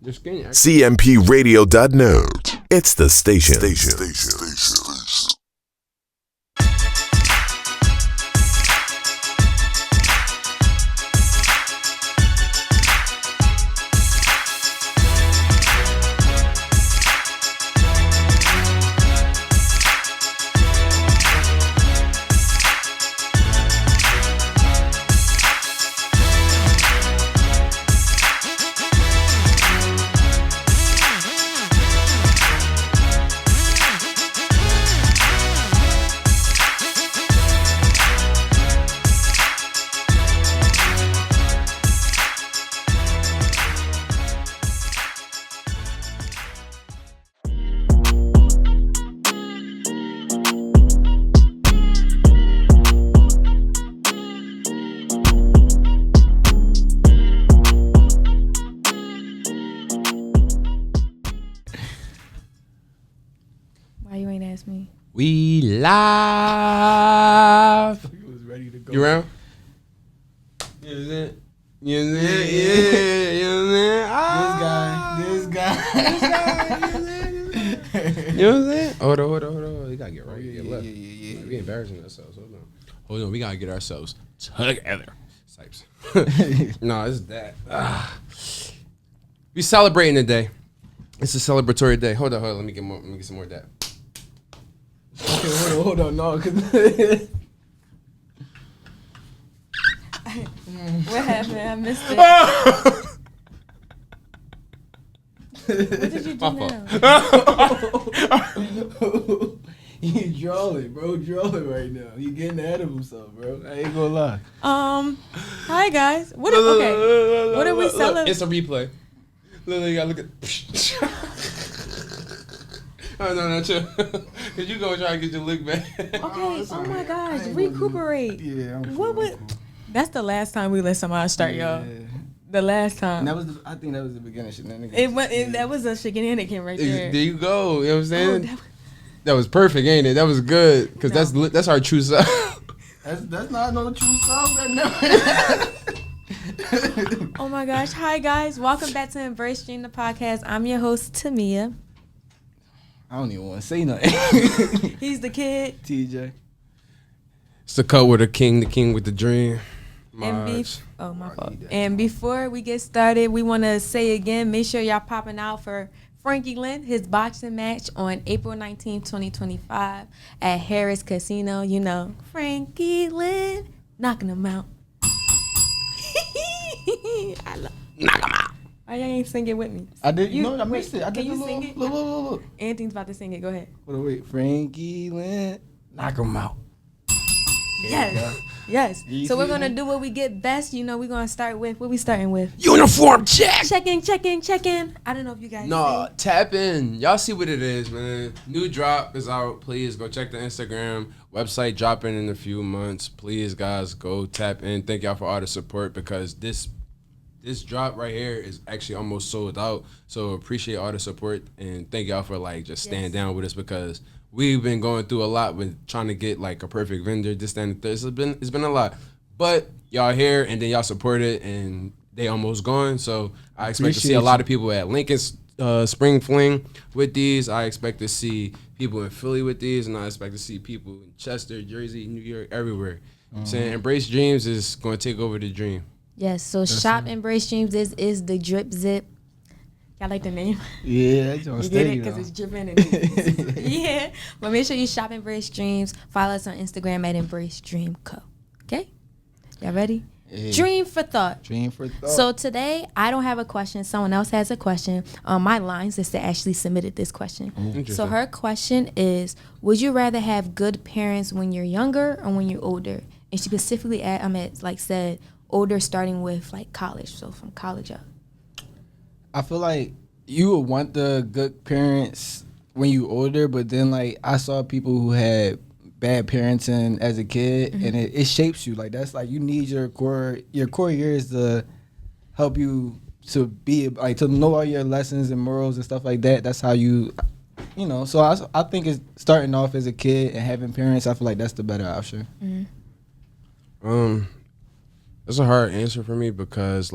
You're skinny. CMPRadio.net. It's the station. Why you ain't ask me? We live. You was ready to go. You around? You know what I'm saying? You know what I'm saying? Yeah. You know what I'm saying? You know what I'm saying? Hold on. We gotta get right. Get left. Yeah. We embarrassing ourselves. Hold on. We gotta get ourselves together. Types. No, it's that. We celebrating today. It's a celebratory day. Hold on. Let me get some more of that. Okay, hold on. No, cause What happened? I missed it. What did you do now? He drolling, bro. Drolling right now. He getting ahead of himself, bro. I ain't gonna lie. Hi guys. What are we celebrating? It's a replay. Literally, you gotta look at. Oh, no, chill. Cause you gonna try to get your lick back. Okay. Oh my gosh. Recuperate. Yeah. What would? That's the last time we let somebody start, y'all. The last time. And that was I think that was the beginning shit. That was a shenanigan right there. There you go. You know what I'm saying? That was perfect, ain't it? That was good. Cause that's our true self. That's not no true song. Oh my gosh. Hi guys. Welcome back to Embrace Dream the podcast. I'm your host Tamia. I don't even want to say nothing. He's the kid. TJ. It's the cut with the king with the dream. My fault. And before we get started, we want to say again, make sure y'all popping out for Frankie Lynn, his boxing match on April 19, 2025 at Harris Casino. You know, Frankie Lynn, knocking him out. Knock him out. Why y'all ain't sing it with me? I did. I missed it. I did. Can you sing it? Look. Anthony's about to sing it. Go ahead. Wait. Frankie Lynn, knock him out. Yes. So we're gonna do what we get best. You know, we're gonna start with what we starting with. Uniform check. Check in. I don't know if you guys. No, tap in. Y'all see what it is, man. New drop is out. Please go check the Instagram website. Dropping in a few months. Please, guys, go tap in. Thank y'all for all the support because this drop right here is actually almost sold out. So appreciate all the support and thank y'all for just staying down with us because we've been going through a lot with trying to get a perfect vendor, this, that, and the third. It's been a lot. But y'all here and then y'all support it and they almost gone. So I expect to see a lot of people at Lincoln's Spring Fling with these. I expect to see people in Philly with these and I expect to see people in Chester, Jersey, New York, everywhere. I'm saying Embrace Dreams is going to take over the dream. Yes, so shop Embrace Dreams. This is the Drip Zip. Y'all like the name? Yeah, you get it because it's dripping. And yeah, but make sure you shop Embrace Dreams. Follow us on Instagram at Embrace Dream Co. Okay, y'all ready? Yeah. Dream for thought. So today I don't have a question. Someone else has a question. My line sister actually submitted this question. So her question is: would you rather have good parents when you're younger or when you're older? And she specifically said older, starting with college. So from college up. I feel like you would want the good parents when you older, but then I saw people who had bad parenting as a kid, and it shapes you. That's you need your core years to help you to be to know all your lessons and morals and stuff like that. That's how you So I think it's starting off as a kid and having parents. I feel like that's the better option. That's a hard answer for me because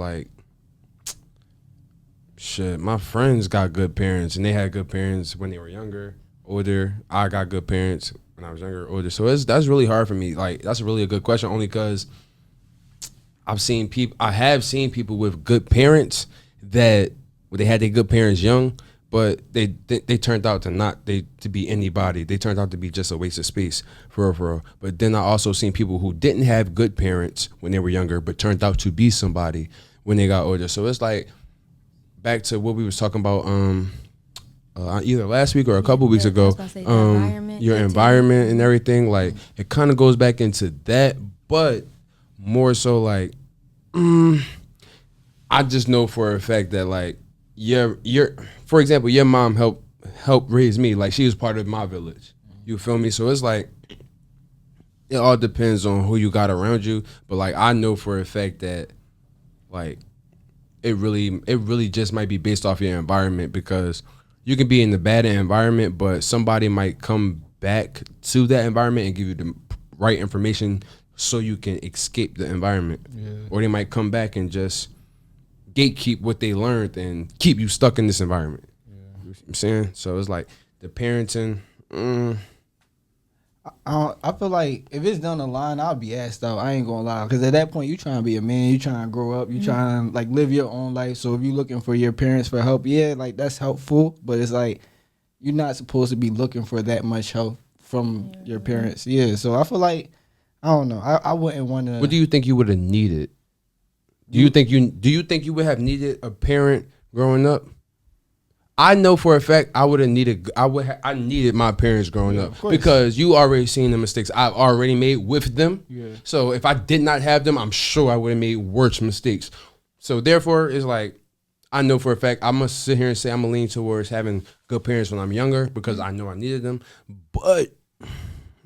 Shit, my friends got good parents, and they had good parents when they were younger, older. I got good parents when I was younger, older. So that's really hard for me. Like, that's really a good question, only because I have seen people with good parents that they had their good parents young, but they turned out to be anybody. They turned out to be just a waste of space, for real. But then I also seen people who didn't have good parents when they were younger, but turned out to be somebody when they got older. So it's like back to what we was talking about either last week or a couple weeks ago. Your environment and everything. Like, it kind of goes back into that, but more so like, I just know for a fact that like for example, your mom helped raise me. Like, she was part of my village. You feel me? So it's like, it all depends on who you got around you. But like, I know for a fact that like it really just might be based off your environment, because you can be in the bad environment, but somebody might come back to that environment and give you the right information so you can escape the environment. Yeah. Or they might come back and just gatekeep what they learned and keep you stuck in this environment. Yeah. You know what I'm saying? So it's like the parenting. I feel like if it's down the line, I'll be asked out. I ain't gonna lie, because at that point, you trying to be a man, you trying to grow up, you trying to like live your own life. So if you looking for your parents for help, yeah, like that's helpful. But it's like you're not supposed to be looking for that much help from your parents. Yeah. So I feel like, I don't know. I wouldn't want to. What do you think you would have needed? Do you think you would have needed a parent growing up? I know for a fact I needed my parents growing up, because you already seen the mistakes I've already made with them. Yeah. So if I did not have them, I'm sure I would have made worse mistakes. So therefore, it's like, I know for a fact I must sit here and say I'm gonna lean towards having good parents when I'm younger, because I know I needed them. But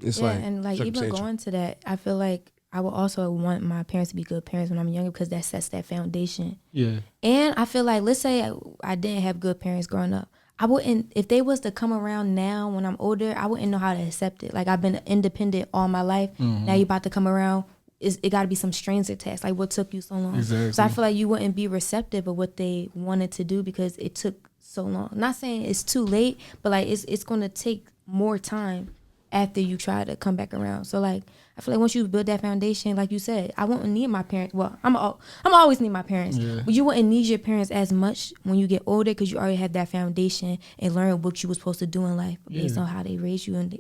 it's and like even going to that, I feel like I would also want my parents to be good parents when I'm younger, because that sets that foundation. Yeah. And I feel like, let's say I didn't have good parents growing up. I wouldn't, if they was to come around now when I'm older, I wouldn't know how to accept it. Like, I've been independent all my life. Mm-hmm. Now you about to come around. It got to be some strings attached. Like, what took you so long? Exactly. So I feel like you wouldn't be receptive of what they wanted to do because it took so long. Not saying it's too late, but like it's going to take more time after you try to come back around. So like, I feel like once you build that foundation, like you said, I won't need my parents. Well, I'm always need my parents, but you wouldn't need your parents as much when you get older, because you already have that foundation and learn what you were supposed to do in life based on how they raised you and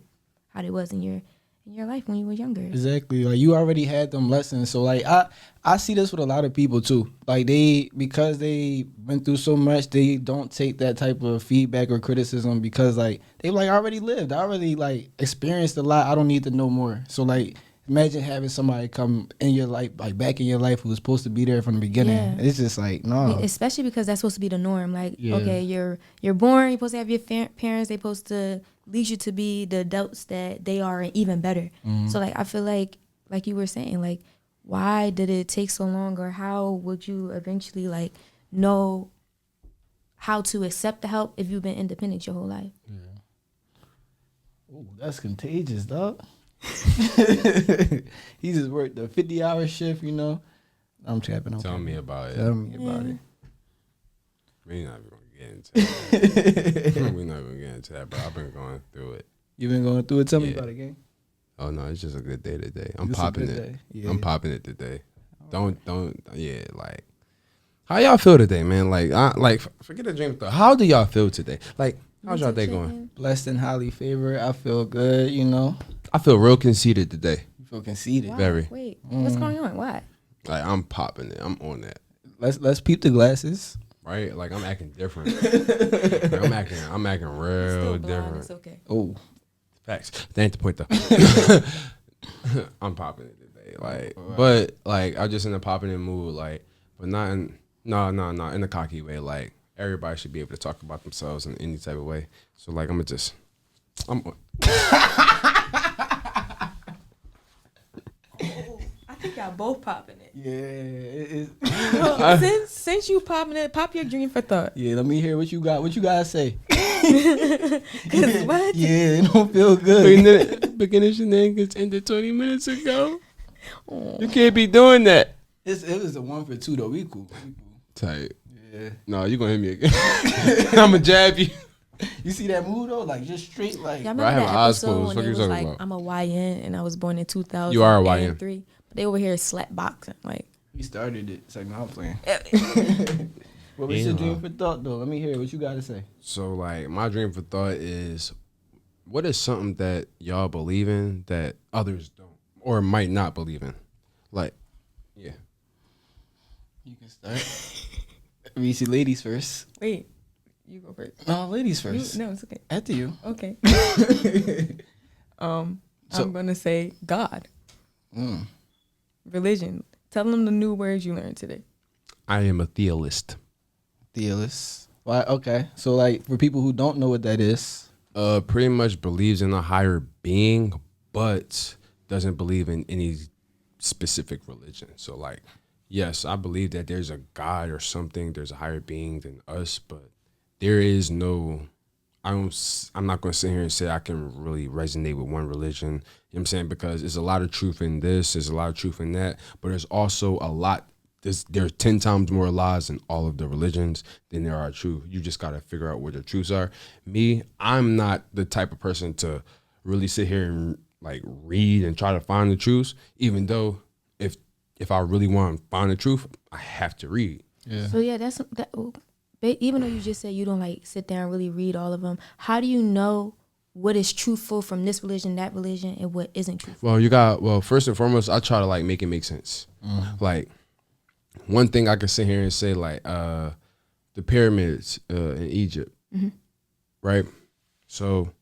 how they was in your life when you were younger. Exactly. Like, you already had them lessons. So like, I see this with a lot of people too. Like, because they went through so much, they don't take that type of feedback or criticism, because like they like, I already lived, I already like experienced a lot. I don't need to know more. So like, imagine having somebody come in your life, like back in your life, who was supposed to be there from the beginning. Yeah. It's just like, no. Especially because that's supposed to be the norm. Like, okay, you're born, you're supposed to have your parents, they're supposed to lead you to be the adults that they are, and even better. Mm-hmm. So like, I feel like you were saying, like, why did it take so long, or how would you eventually like know how to accept the help if you've been independent your whole life? Yeah. Oh, that's contagious, dog. He just worked a 50-hour shift, you know. I'm tapping on. Tell me about it. Tell me about it. We're not even gonna get into that. We're not gonna get into that, bro. I've been going through it. You've been going through it? Tell me about it, gang. Oh no, it's just a good day today. I'm popping it. Yeah. I'm popping it today. Don't like, how y'all feel today, man? Like, forget the dream thought. How do y'all feel today? Like, how's y'all day going? Blessed and highly favored. I feel good, you know. I feel real conceited today. You feel conceited? Why? Very. Wait, what's going on? Why? Like, I'm popping it. I'm on that. Let's peep the glasses. Right? Like, I'm acting different. Like, I'm acting real different. It's okay. Oh. Facts. That ain't the point though. I'm popping it today. Like, right. But like, I'm just in a popping it mood. Like, but not in in a cocky way. Like, everybody should be able to talk about themselves in any type of way. So like, I'm I think y'all both popping it. Yeah, well, since you popping it, pop your dream for thought. Yeah, let me hear what you got. What you guys say? Cause what? Yeah, it don't feel good. Beginning shenanigans ended 20 minutes ago. You can't be doing that. It was a 1 for 2 though. We cool. Tight. Yeah. Yeah. No, you gonna hit me again. I'ma jab you. You see that move though? Like just straight like. Y'all Bro, I remember have that my eyes episode closed. when What it you was talking like, about? I'm a YN and I was born in 2003. You are a YN. But they over here slap boxing. Like, We started it. It's like, no, I'm playing. What was your dream for thought though? Let me hear what you got to say. So like, my dream for thought is, what is something that y'all believe in that others don't or might not believe in? Like, yeah. You can start. We see ladies first. wait, you go first. No, ladies first. No, it's okay. After you. Okay. I'm gonna say God, religion. Tell them the new words you learned today. I am a theist. Theist. Why? Okay. So like for people who don't know what that is. Pretty much believes in a higher being, but doesn't believe in any specific religion. So like, yes, I believe that there's a God or something, there's a higher being than us, but there is no, I'm not going to sit here and say I can really resonate with one religion. You know what I'm saying? Because there's a lot of truth in this, there's a lot of truth in that, but there's also a lot, there's 10 times more lies in all of the religions than there are truth. You just got to figure out where the truths are. Me, I'm not the type of person to really sit here and like read and try to find the truths, even though if I really want to find the truth, I have to read. Yeah. So yeah, that's that. Even though you just said you don't like sit there and really read all of them, how do you know what is truthful from this religion, that religion, and what isn't truthful? Well, first and foremost, I try to like make it make sense. Like, one thing I can sit here and say, like, the pyramids in Egypt, right? So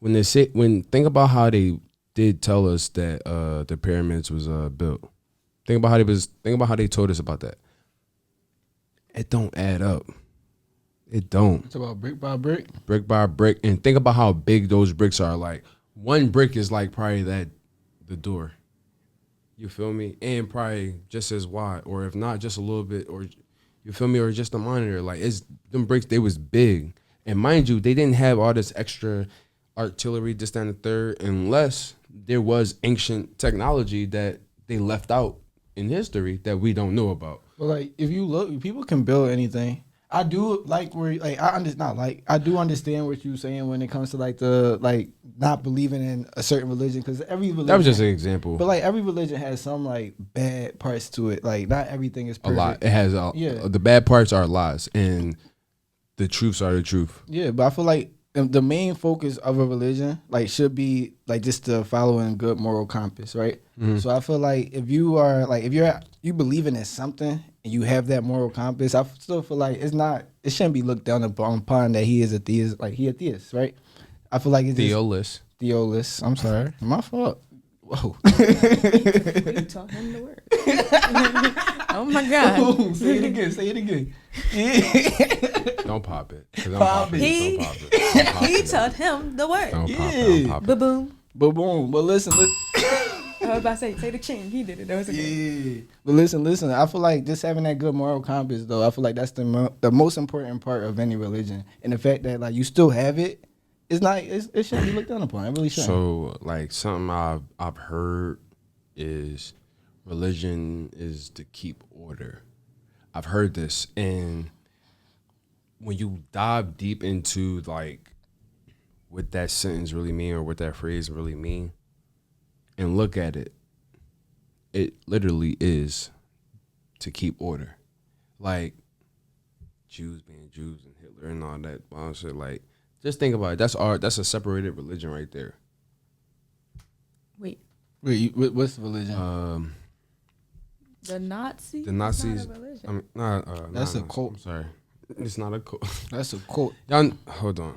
think about how they did tell us that the pyramids was built. Think about how they told us about that. It don't add up. It don't. It's about brick by brick. Brick by brick, and think about how big those bricks are. Like, one brick is like probably the door. You feel me? And probably just as wide, or if not, just a little bit, or you feel me, or just a monitor. Like, it's them bricks, they was big. And mind you, they didn't have all this extra artillery, this, that, and the third, unless there was ancient technology that they left out in history that we don't know about. Well, like if you look, people can build anything. I do like where I do understand what you're saying when it comes to like the like not believing in a certain religion, because every religion, That was just an example. but like every religion has some like bad parts to it. Like not everything is perfect. A lot. It has the bad parts are lies, and the truths are the truth. Yeah, but I feel like the main focus of a religion like should be like just to follow in good moral compass, right? So I feel like if you believing in something and you have that moral compass, I still feel like it shouldn't be looked down upon that he is a theist, like he a theist, right? I feel like it's Theolist. I'm sorry, my fault. Whoa. You taught him the word. Oh my God. Ooh, say it again. Yeah. Don't pop it. Pop it. He taught him the word. Don't pop it. Ba-boom. But boom. But listen. I was about to say the ching. He did it. That was okay. Yeah. But listen. I feel like just having that good moral compass, though, I feel like that's the most important part of any religion. And the fact that like you still have it, it shouldn't be looked down upon. It really shouldn't. So like something I've heard is religion is to keep order. I've heard this, and when you dive deep into like what that sentence really mean or what that phrase really mean, and look at it, it literally is to keep order. Like Jews being Jews and Hitler and all that bullshit. Like, just think about it. That's a separated religion right there. Wait, what's the religion? the Nazis. The Nazis. That's not a religion. I mean, That's a cult. I'm sorry, it's not a cult. That's a quote. Y'all, hold on.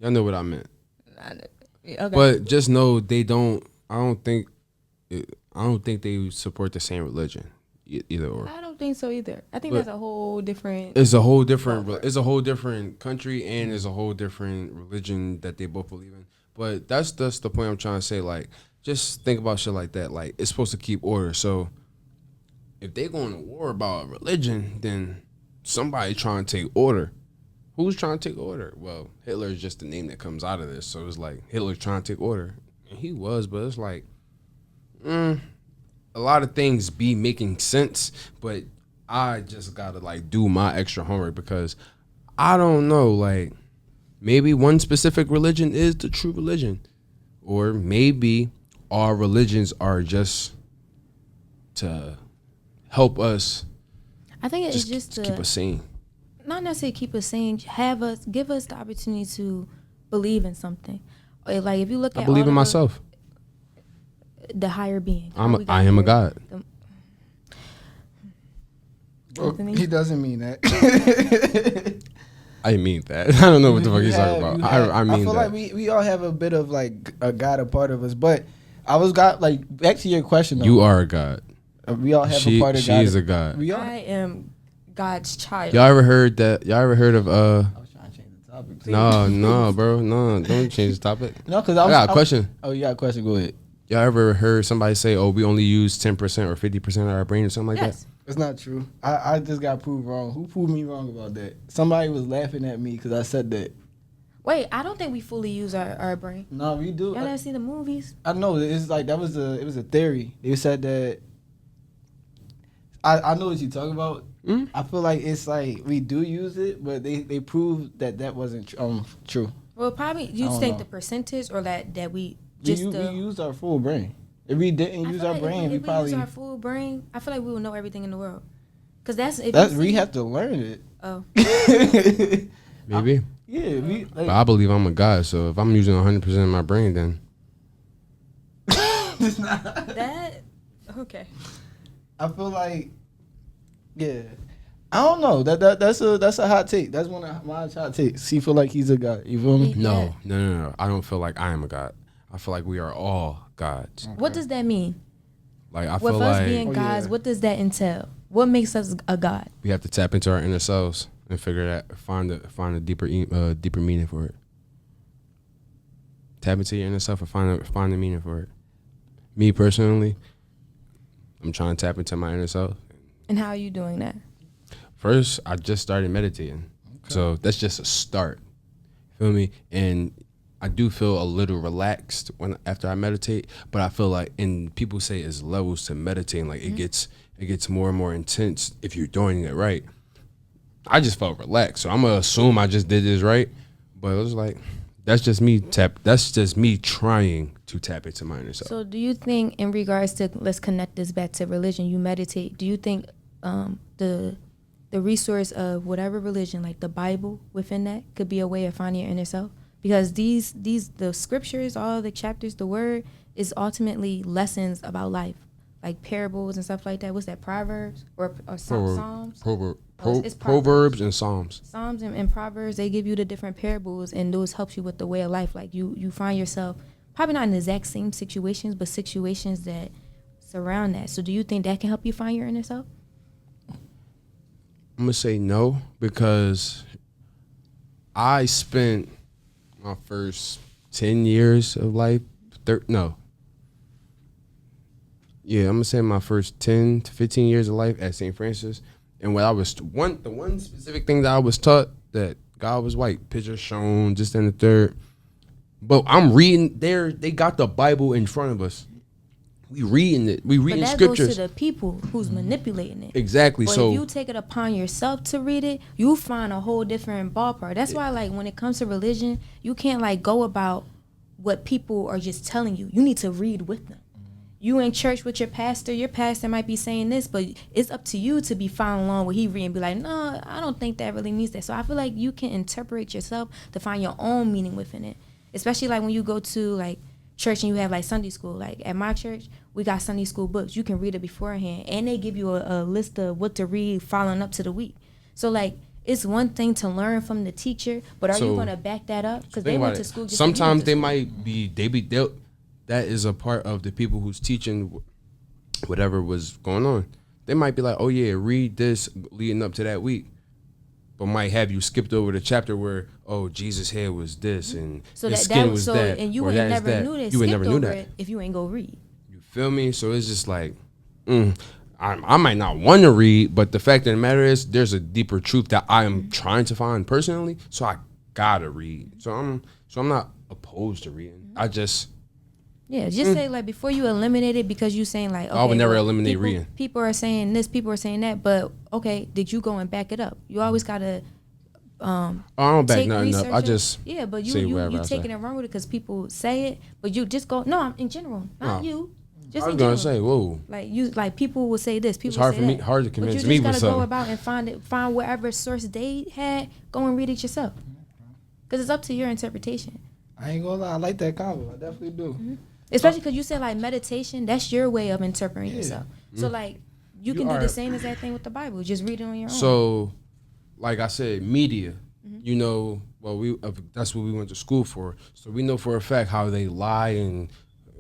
Y'all know what I meant. Okay. But just know they don't. I don't think they support the same religion either or. I don't think so either. I think that's a whole different. It's a whole different. It's a whole different country, and it's a whole different religion that they both believe in. But that's the point I'm trying to say. Like, just think about shit like that. Like, it's supposed to keep order. So if they going to war about religion, then somebody trying to take order. Who's trying to take order? Well, Hitler is just the name that comes out of this. So it's like Hitler's trying to take order. And he was, but it's like, a lot of things be making sense, but I just gotta like do my extra homework because I don't know, like maybe one specific religion is the true religion, or maybe all religions are just to help us. I think it's just to keep us sane. Not necessarily keep us sane. Give us the opportunity to believe in something. Like if you look at, I believe in myself. The higher being. I am a God. He doesn't mean that. I mean that. I don't know what the fuck he's talking about. I mean, I feel that. like we all have a bit of like a God, a part of us. But I was got like back to your question. Though, you are a God. We all have a part of God. She is a God. I am God's child. Y'all ever heard that? Y'all ever heard of I was trying to change the topic. No, bro, no, don't change the topic. No, because I got a question. Oh, you got a question? Go ahead. Y'all ever heard somebody say, "Oh, we only use 10% or 50% of our brain" or something like that? It's not true. I just got proved wrong. Who proved me wrong about that? Somebody was laughing at me because I said that. Wait, I don't think we fully use our brain. No, we do. Y'all never seen the movies? I know. It's like it was a theory. They said that. I know what you're talking about. Mm-hmm. I feel like it's like we do use it, but they proved that wasn't true. Well, probably you think the percentage or that we just we used our full brain. If we didn't use our brain, we probably use our full brain. I feel like we would know everything in the world. Cause that's we have to learn it. Oh, maybe. But I believe I'm a God, so if I'm using 100% of my brain, then that okay. I feel like, yeah, I don't know. That's a hot take. That's one of my hot takes. He feel like he's a God. You feel me? No. I don't feel like I am a God. I feel like we are all gods. Okay. What does that mean? Like I feel like with us being gods, what does that entail? What makes us a God? We have to tap into our inner selves and figure that, find a deeper meaning for it. Tap into your inner self and find the meaning for it. Me personally, I'm trying to tap into my inner self. And how are you doing that? First, I just started meditating. Okay. So that's just a start. Feel me? And I do feel a little relaxed after I meditate, but I feel like, and people say it's levels to meditating, like it gets more and more intense if you're doing it right. I just felt relaxed, so I'm gonna assume I just did this right, but it was like that's just me trying to tap into my inner self. So do you think, in regards to, let's connect this back to religion, you meditate, do you think the resource of whatever religion, like the Bible within that, could be a way of finding your inner self? Because the scriptures, all the chapters, the word is ultimately lessons about life, like parables and stuff like that. What's that, Proverbs or Psalms? Proverbs and Psalms. Psalms and Proverbs, they give you the different parables, and those helps you with the way of life. Like you find yourself probably not in the exact same situations, but situations that surround that. So do you think that can help you find your inner self? I'm gonna say no, because I spent my first 10 years of life, I'm gonna say my first 10 to 15 years of life at St. Francis. And what I was the one specific thing that I was taught, that God was white, pictures shown, just in the third. But I'm reading there, they got the Bible in front of us. We reading it. We reading scriptures. But that goes to the people who's manipulating it. Exactly. But so if you take it upon yourself to read it, you find a whole different ballpark. That's why, like, when it comes to religion, you can't like go about what people are just telling you. You need to read with them. You in church with your pastor might be saying this, but it's up to you to be following along what he read and be like, no, I don't think that really means that. So I feel like you can interpret yourself to find your own meaning within it. Especially like when you go to like church and you have like Sunday school. Like at my church, we got Sunday school books. You can read it beforehand, and they give you a list of what to read following up to the week. So like, it's one thing to learn from the teacher, but are you going to back that up? Because they went to school. Sometimes they might be, that is a part of the people who's teaching whatever was going on. They might be like, oh yeah, read this leading up to that week, but might have you skipped over the chapter where, oh, Jesus' hair was this and his skin was that, and you would never knew that. You would never knew that if you ain't go read. You feel me? So it's just like, I might not want to read, but the fact of the matter is, there's a deeper truth that I am trying to find personally. So I gotta read. So I'm not opposed to reading. Yeah, just say like before you eliminate it because you saying like okay, I would never eliminate reading. People are saying this, people are saying that, but okay, did you go and back it up? You always gotta I don't back nothing up. I just but you taking it wrong with it because people say it, but you just go no. I'm in general, not you. Just I was gonna say whoa. Like people will say this. People it's hard say for me, that. hard to convince but me you just with gotta something. go about and find whatever source they had. Go and read it yourself, because it's up to your interpretation. I ain't gonna lie, I like that combo. I definitely do. Mm-hmm. Especially because you said like meditation, that's your way of interpreting yourself. So like you can do the same exact thing with the Bible. Just read it on your own. So, like I said, media. You know, well, that's what we went to school for. So we know for a fact how they lie and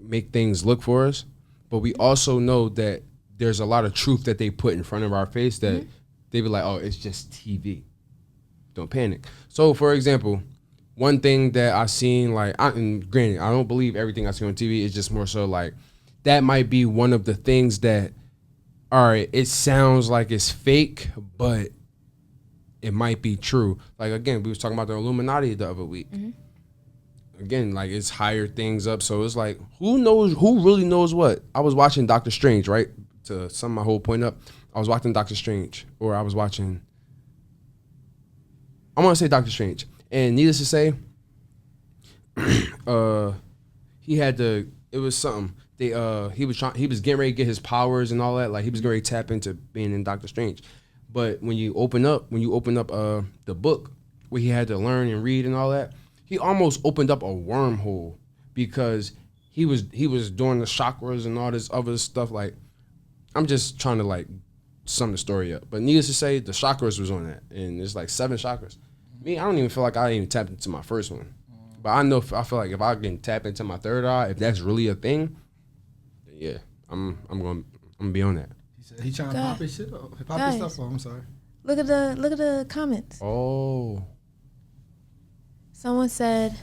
make things look for us. But we also know that there's a lot of truth that they put in front of our face that they be like, oh, it's just TV. Don't panic. So, for example, one thing that I seen, and granted, I don't believe everything I see on TV. It's just more so like that might be one of the things that, all right, it sounds like it's fake, but it might be true. Like, again, we was talking about the Illuminati the other week. Again, like, it's higher things up. So it's like, who really knows what? I was watching Doctor Strange, right? To sum my whole point up, I was watching Doctor Strange, or I want to say Doctor Strange. And needless to say, it was something. He was getting ready to get his powers and all that. Like, he was getting ready to tap into being in Doctor Strange. But when you open up the book where he had to learn and read and all that, he almost opened up a wormhole because he was doing the chakras and all this other stuff. Like, I'm just trying to like sum the story up. But needless to say, the chakras was on that, and there's like 7 chakras. Me, I don't even feel like I even tapped into my first one. But I feel like if I can tap into my third eye, if that's really a thing, then yeah, I'm gonna be on that. He trying to pop his shit up. Pop his stuff off. I'm sorry. Look at the comments. Oh. Someone said,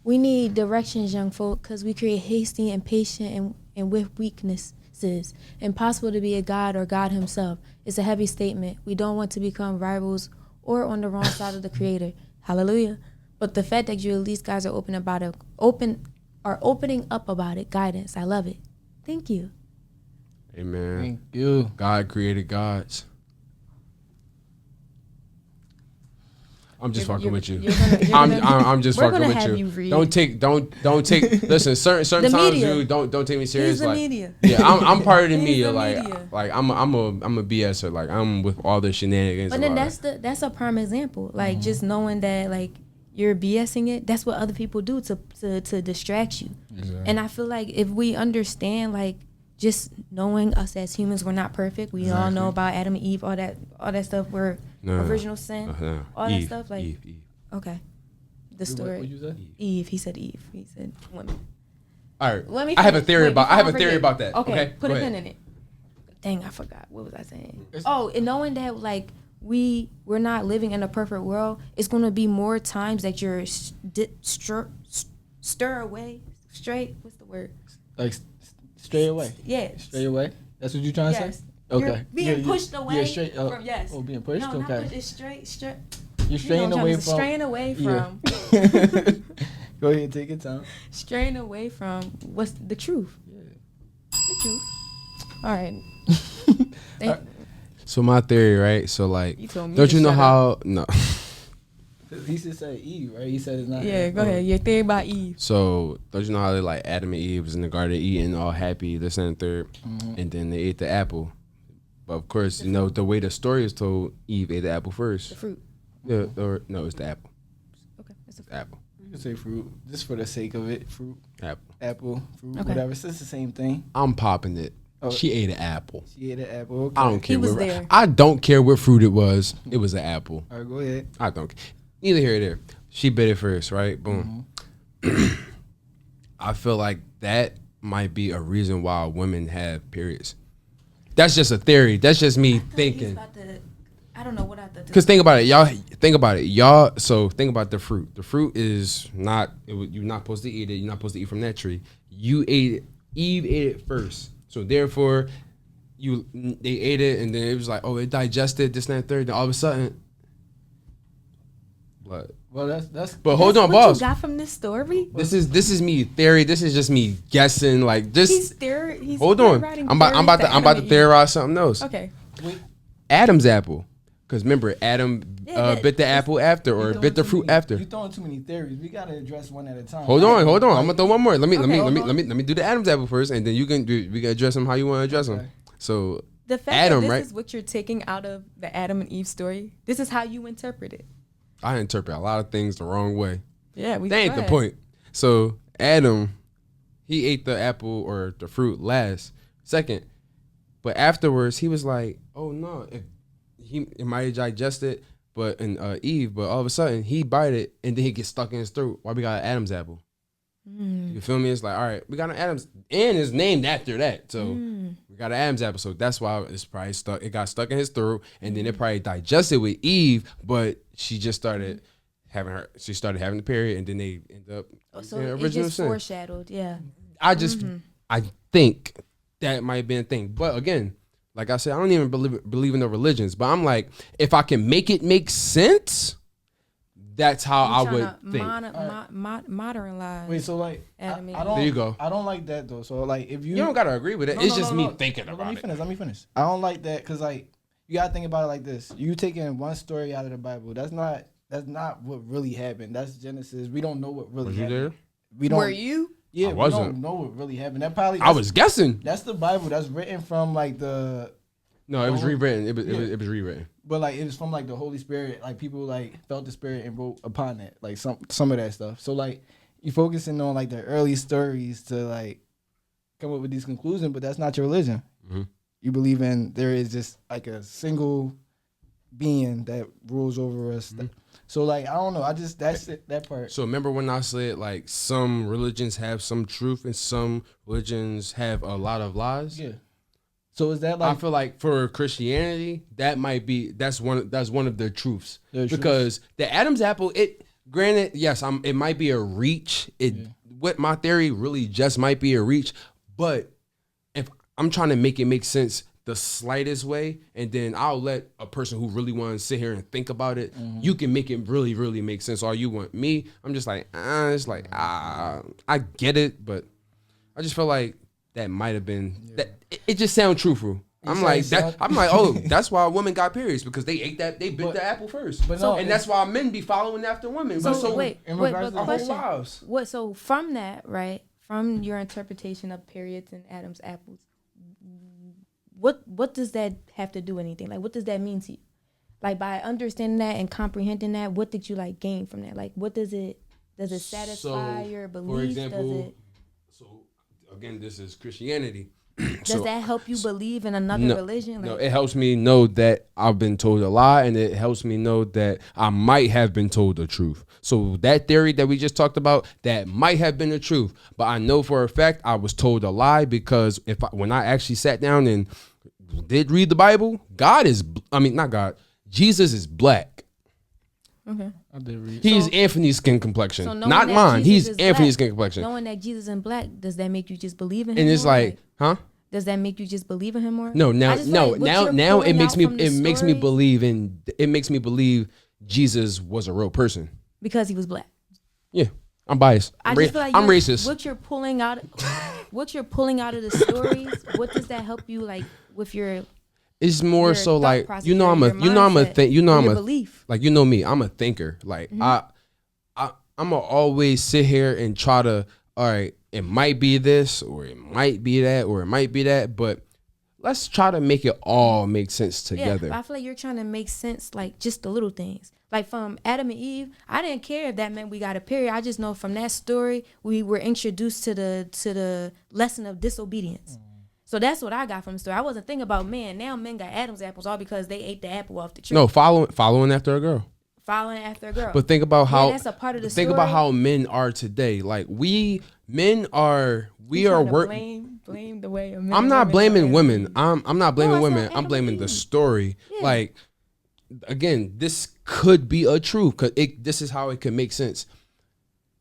"We need directions, young folk, because we create hasty, impatient, and with weaknesses. Impossible to be a god or God himself. It's a heavy statement. We don't want to become rivals or on the wrong side of the Creator. Hallelujah. But the fact that you at least guys are opening up about it, guidance. I love it. Thank you." Amen. Thank you. God created gods. I'm just fucking with you. I'm just fucking with you. Don't take. Listen, certain times you don't take me serious. He's the like, media. Yeah, I'm part of the He's media. the Like media. I'm a BSer. Like, I'm with all the shenanigans. But then that's a prime example. Like just knowing that like you're BSing it. That's what other people do to distract you. Exactly. And I feel like if we understand like just knowing us as humans, we're not perfect. We all know about Adam and Eve, all that stuff. We're original sin, all Eve, that stuff. Like Eve. okay, the story. What you said? Eve. He said Eve. He said women. All right. I have a theory about that. Okay, put a pin in it. Dang, I forgot. What was I saying? And knowing that like we're not living in a perfect world, it's gonna be more times that you're stir away straight. What's the word? Like straight away. Yeah. Straight away. That's what you're trying to say. Okay. You're being pushed away. Yeah, straight. From, yes. Oh, being pushed. No, okay. not pushed. It's straight. You're straying away from. Straying away from. Go ahead, take your time. Straying away from what's the truth. Yeah. The truth. All right. So my theory, right? So like, You told me don't to you know shut how? No. He should say Eve, right? He said it's not. Yeah, go ahead. Your theory about Eve. So don't you know how they like Adam and Eve was in the garden eating all happy, this and the third, and then they ate the apple. But of course, you know the way the story is told, Eve ate the apple first. The fruit. Yeah, or no, it's the apple. Okay, it's The apple. You can say fruit, just for the sake of it. Fruit, Apple. fruit, Okay. whatever. It's just the same thing. I'm popping it. Oh. She ate an apple. She ate an apple. Okay. I don't care. He was there. I don't care what fruit it was. It was an apple. All right, go ahead. I don't. Neither here nor there. She bit it first, right? Boom. I feel like that might be a reason why women have periods. That's just a theory. That's just me thinking. I don't know what I thought. Because think about it, y'all. Think about it, y'all. So think about the fruit. The fruit is not. You're not supposed to eat it. You're not supposed to eat from that tree. You ate it. Eve ate it first. So therefore, they ate it, and then it was like, oh, it digested this and that third. Then all of a sudden, blood. Well, that's. But hold on, what boss. You got from this story? This is me theory. This is just me guessing. Like just He's hold on. I'm about to theorize something else. Okay. Adam's apple. Because remember, Adam bit the apple after, or bit the fruit after. You're throwing too many theories. We gotta address one at a time. Hold on. I'm gonna throw one more. Let me do the Adam's apple first, and then we can address them how you want to address them. So the fact Adam, that this right? is what you're taking out of the Adam and Eve story. This is how you interpret it. I interpret a lot of things the wrong way. Yeah, that ain't the point. So Adam, he ate the apple or the fruit second, but afterwards he was like, "Oh no, it might have digested." But in Eve, but all of a sudden he bite it and then he gets stuck in his throat. Why we got an Adam's apple? You feel me? It's like, all right, we got an Adam's, and it's named after that. So we got an Adam's apple. So that's why it's probably stuck. It got stuck in his throat, and then it probably digested with Eve. But she just started having the period, and then they end up. So it just foreshadowed, yeah. I think that might have been a thing, but again, like I said, I don't even believe in the religions. But I'm like, if I can make it make sense. That's how I would think. Modernize. Wait, so like, I don't. There you go. I don't like that though. So like, if you don't gotta agree with it, it's just me thinking about it. Let me finish. I don't like that because like, you gotta think about it like this. You taking one story out of the Bible. That's not what really happened. That's Genesis. We don't know what really happened. You there? We don't. Were you? Yeah, I wasn't. We don't know what really happened. I was guessing. That's the Bible. That's written from like the. No, it was rewritten. It was rewritten. But like it was from like the Holy Spirit. Like people like felt the Spirit and wrote upon that. Like some of that stuff. So like you focusing on like the early stories to like come up with these conclusions, but that's not your religion. Mm-hmm. You believe in there is just like a single being that rules over us. Mm-hmm. So like I don't know. That's it, that part. So remember when I said like some religions have some truth and some religions have a lot of lies? Yeah. So is that like? I feel like for Christianity, that's one of their truths. Because the Adam's apple, granted, yes, it might be a reach. What my theory really just might be a reach, but if I'm trying to make it make sense the slightest way, and then I'll let a person who really wants to sit here and think about it, you can make it really, really make sense. All you want. Me, I'm just like, I get it, but I just feel like that might have been that. It just sounds truthful. I'm like, oh, that's why women got periods, because they ate that, they bit the apple first. But no, and that's why men be following after women. So wait, but question. Lives. So from that, right? From your interpretation of periods and Adam's apples, what does that have to do with anything? Like, what does that mean to you? Like, by understanding that and comprehending that, what did you like gain from that? Like, what does it satisfy your beliefs? For example, again, this is Christianity. Does that help you believe in another religion? Like, no, it helps me know that I've been told a lie, and it helps me know that I might have been told the truth. So that theory that we just talked about, that might have been the truth, but I know for a fact I was told a lie, because when I actually sat down and did read the Bible, Jesus is black. Okay. I did read. He's Anthony's skin complexion, not mine. He's Anthony's skin complexion. Knowing that Jesus is black, does that make you just believe in him? And it's more? like, huh? Does that make you just believe in him more? No, now it makes me believe Jesus was a real person because he was black. Yeah, I'm biased. I'm racist. What you're pulling out of the stories, what does that help you like with your? It's more so like I'm belief. Like, you know me, I'm a thinker. Like I'm gonna always sit here and try to, all right, it might be this, or it might be that, or it might be that, but let's try to make it all make sense together. Yeah, I feel like you're trying to make sense, like just the little things. Like from Adam and Eve, I didn't care if that meant we got a period. I just know from that story we were introduced to the lesson of disobedience. So that's what I got from the story. I wasn't thinking about now men got Adam's apples all because they ate the apple off the tree. No, following after a girl. Following after a girl. But think about how that's a part of the think story. about how men are today. Like we are blame the way men. I'm not blaming women. I'm not blaming women. I'm blaming the story. Yeah. Like, again, this could be a truth, because this is how it could make sense.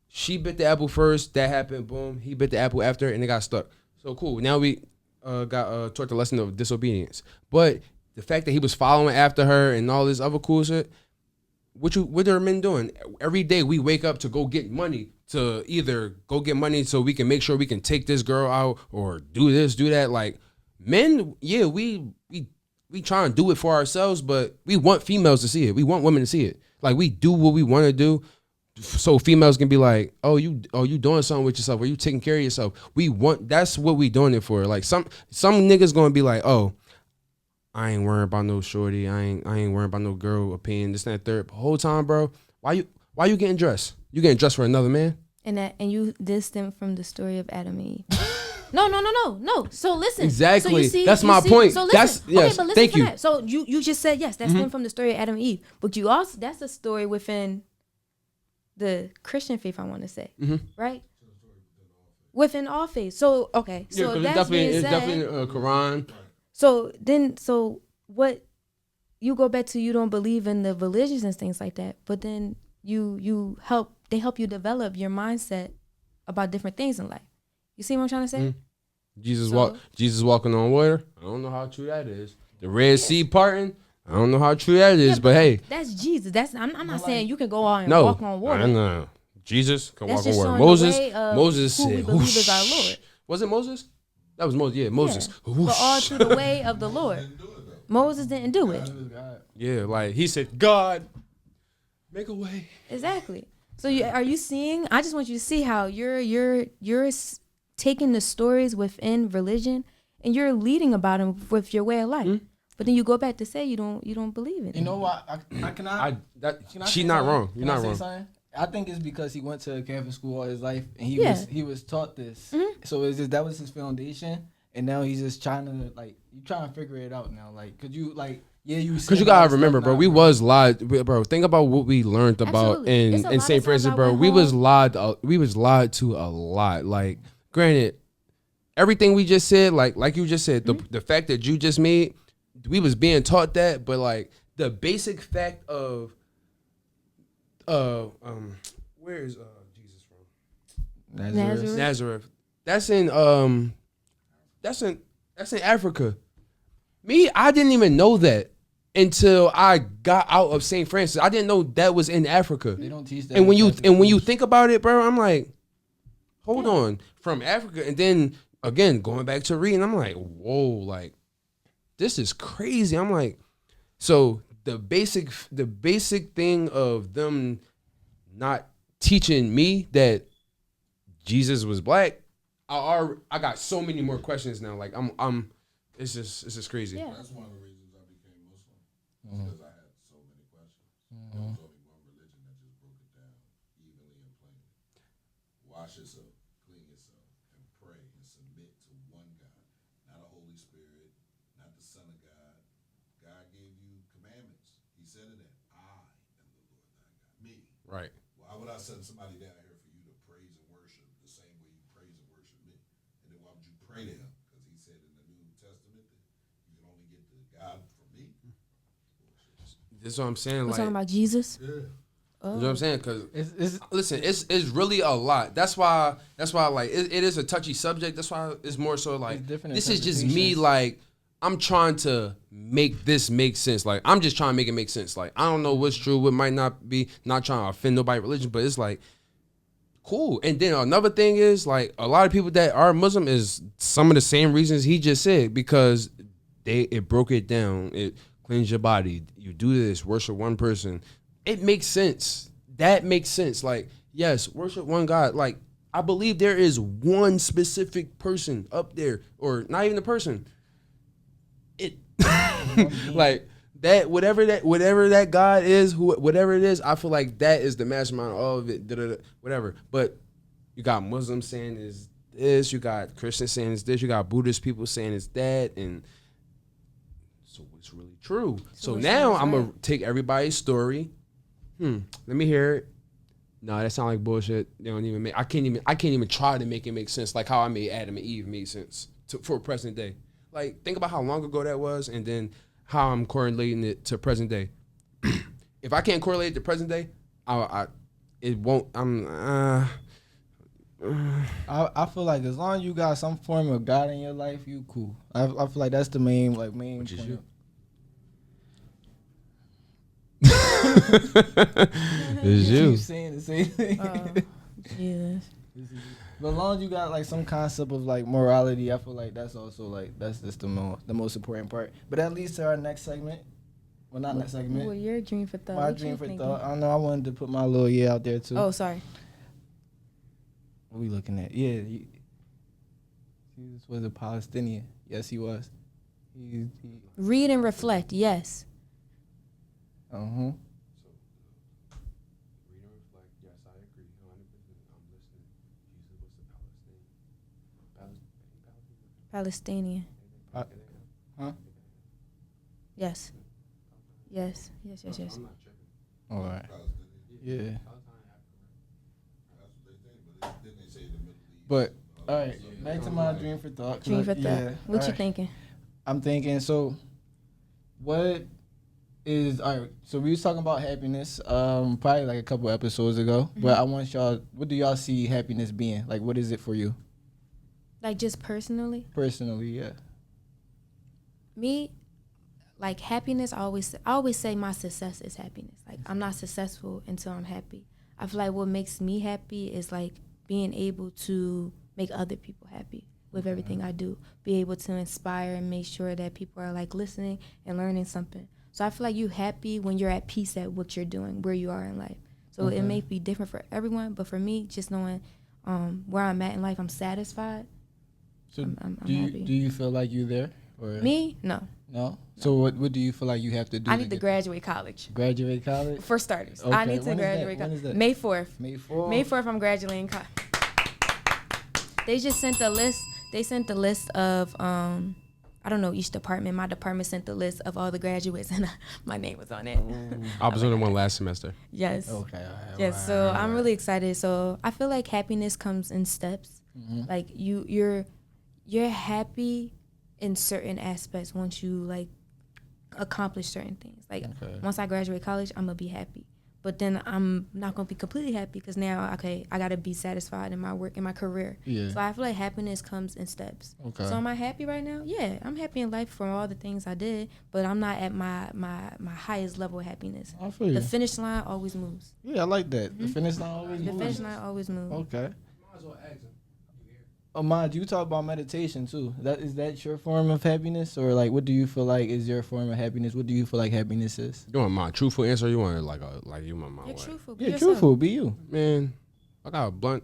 She bit the apple first. That happened. Boom. He bit the apple after, and it got stuck. So cool. Now we got taught the lesson of disobedience. But the fact that he was following after her and all this other cool shit, what are men doing? Every day we wake up to go get money, to either go get money so we can make sure we can take this girl out or do this, do that. Like men, yeah, we try and do it for ourselves, but we want females to see it. We want women to see it. Like we do what we want to do, so females can be like, oh, you doing something with yourself, or you taking care of yourself. That's what we doing it for. Like some niggas gonna be like, oh, I ain't worrying about no shorty. I ain't worrying about no girl opinion. This and that third. The whole time, bro. Why you getting dressed? You getting dressed for another man? And you distant from the story of Adam and Eve. No. So listen. Exactly. So you see, that's my point. So listen. Yes. But listen Thank you. That. So you just said yes. That's stemmed from the story of Adam and Eve. But you also that's a story within the Christian faith. I want to say, right? Within all faiths. So okay. So yeah, that's it's definitely Quran. So what you go back to, you don't believe in the religions and things like that, but then they help you develop your mindset about different things in life. You see what I'm trying to say? Jesus walking on water. I don't know how true that is. The Red Sea parting. I don't know how true that is, but hey, that's Jesus. I'm not saying you can go out and no, walk on water. No. Jesus can that's walk on water. Moses who said, we believe is our Lord. Was it Moses? That was Moses. Yeah, Moses. Yeah. But all through the way of the Lord. Moses didn't do it. Yeah, like he said, God, make a way. Exactly. So are you seeing? I just want you to see how you're taking the stories within religion and you're leading about them with your way of life. Mm-hmm. But then you go back to say you don't believe it. You know what? She's not wrong. You're not wrong. Something? I think it's because he went to a Catholic school all his life and he was taught this. Mm-hmm. So it's just that was his foundation, and now he's just trying to figure it out now. Like, could you like? Yeah, because you gotta remember, bro. We was lied, bro. Think about what we learned about in St. Francis, bro. We was lied to a lot. Like, granted, everything we just said, like you just said, the fact that you just made, we was being taught that, but like the basic fact of, where is Jesus from? Nazareth. That's in Africa. Me, I didn't even know that until I got out of St. Francis. I didn't know that was in Africa. They don't teach that. And when you think about it, bro, I'm like, hold on, from Africa, and then again going back to reading, I'm like, whoa, like this is crazy. I'm like, so the basic thing of them not teaching me that Jesus was black, I got so many more questions now. Like it's just crazy. Yeah. That's one of the reasons I became Muslim, because I had so many questions. There was only one religion that just broke it down evenly and plainly. Wash yourself, clean yourself, and pray and submit to one God, not a Holy Spirit, not the Son of God. God gave you commandments. He said it in, I am the Lord thy God. Me. Right. Why would I send somebody down here for you to praise and worship the same way you praise and worship me? And then why would you pray to him? Because he said in the New Testament that you can only get to God from me. This is what I'm saying. We're talking about Jesus? Yeah. Oh. You know what I'm saying? Because listen, it's really a lot. That's why like it is a touchy subject. That's why it's more so like this is just me. Like I'm trying to make this make sense. Like I'm just trying to make it make sense. Like I don't know what's true, what might not be. Not trying to offend nobody's religion, but it's like cool. And then another thing is like a lot of people that are Muslim is some of the same reasons he just said, because it broke it down. It cleans your body. You do this, worship one person. It makes sense. That makes sense. Like, yes, worship one God. Like, I believe there is one specific person up there, or not even a person. Like that, whatever that God is, whatever it is, I feel like that is the mastermind of all of it. Whatever. But you got Muslims saying is this, you got Christians saying it's this, you got Buddhist people saying it's that, and so it's really true. So now I'm gonna take everybody's story. Let me hear it. No, that sounds like bullshit. They don't even make. I can't even try to make it make sense. Like how I made Adam and Eve make sense for present day. Like think about how long ago that was, and then how I'm correlating it to present day. If I can't correlate it to present day, it won't. I feel like as long as you got some form of God in your life, you cool. I feel like that's the main Which is point. You. It's you. Keep saying the same thing. Jesus. But as long as you got like some concept of like morality, I feel like that's also like that's just the most important part. But that leads to our next segment. Well, not next segment. Well, your dream for thought. My What dream you for thinking? thought. I don't know. I wanted to put my little out there too. Oh, sorry. What we looking at? Yeah, Jesus was a Palestinian. Yes, he was. He Read and reflect. Yes. Read and reflect. Yes, I agree. 100%. I'm listening. Jesus was a Palestinian. huh? Yes. Yes. Yes. Yes. Yes. I'm not tripping. All right. Yeah. But all right, back to my dream for thought. Dream for thought. Yeah, What you alright. thinking? I'm thinking. So, what is all right? So we was talking about happiness, probably like a couple episodes ago. But I want y'all. What do y'all see happiness being? Like, what is it for you Like just personally? personally? Yeah. Me, like happiness. I always say my success is happiness. Like I'm not successful until I'm happy. I feel like what makes me happy is like being able to make other people happy with everything I do. Be able to inspire and make sure that people are like listening and learning something. So I feel like you happy when you're at peace at what you're doing, where you are in life. So it may be different for everyone, but for me, just knowing where I'm at in life, I'm satisfied. So I'm do happy. you feel like you there? Or Me? No. No. So what do you feel like you have to do? I need to graduate college. graduate college. For starters, Okay, I need to when is that? graduate When is college. that? May 4th. May 4th. May 4th, I'm graduating college. They just sent a list. They sent the list of, I don't know, each department. My department sent the list of all the graduates, and my name was on it. I was on the one last semester. Yes. Okay. All right, Yes. So I'm really excited. So I feel like happiness comes in steps. Like you're happy in certain aspects once you like accomplish certain things. Like once I graduate college, I'm gonna be happy. But then I'm not gonna be completely happy because now, okay, I gotta be satisfied in my work, in my career. Yeah. So I feel like happiness comes in steps. Okay. So am I happy right now? Yeah, I'm happy in life for all the things I did, but I'm not at my highest level of happiness. I feel you. The finish line always moves. Yeah, I like that. The finish line always The moves. finish line always moves. Okay. Ahmad, you talk about meditation too. Is that your form of happiness, or like what do you feel like is your form of happiness? What do you feel like happiness is? You want my truthful answer? Or you want like you want my You're way? truthful. Be Yeah, yourself. truthful. Be you. Man, I got a blunt.